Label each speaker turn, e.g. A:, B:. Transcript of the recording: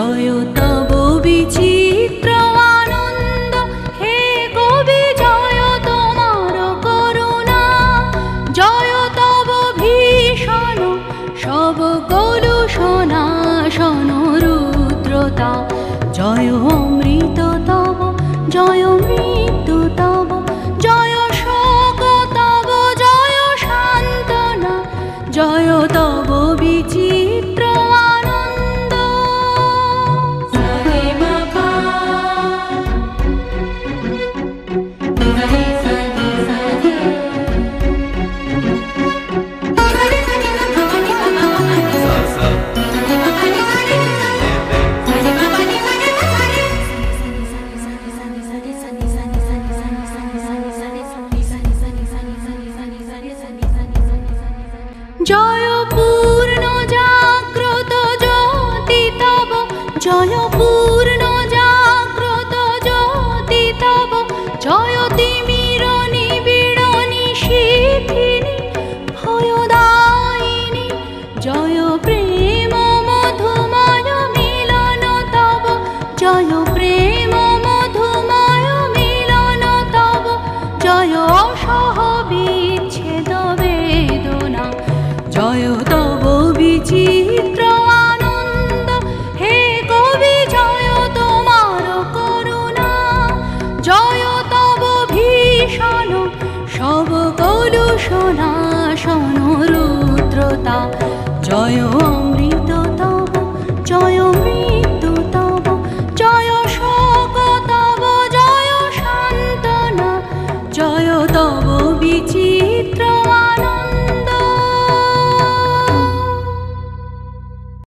A: জয় তব বিচিত্র আনন্দ হে কবি জয় তোমার করুণা জয় তব ভীষণ সব কলুষনাশন রুদ্রতা জয় অমৃত তব জয় মৃত্যু তব জয় শোক তব জয় সান্ত্বনা জয় তব বিচিত্র আনন্দ। জয় পূর্ণ জাগ্রত জ্যোতি তব জয় পূর্ণ জাগ্রত জ্যোতি তব জয় তিমির নিবিড় নিশীথিনী ভয়দায়িনী জয় প্রেম মধুময় মিলন তব জয় প্রেম মধুময় মিলন তব জয় অসহ বিচ্ছেদ বেদনা জয় তব বিচিত্র আনন্দ হে কবি জয় তোমার করুণা জয় তব ভীষণ সব কলুষনাশন রুদ্রতা জয় অমৃত তব জয় মৃত্যু তব জয় শোক তব জয় সান্ত্বনা জয় তব বিচিত্র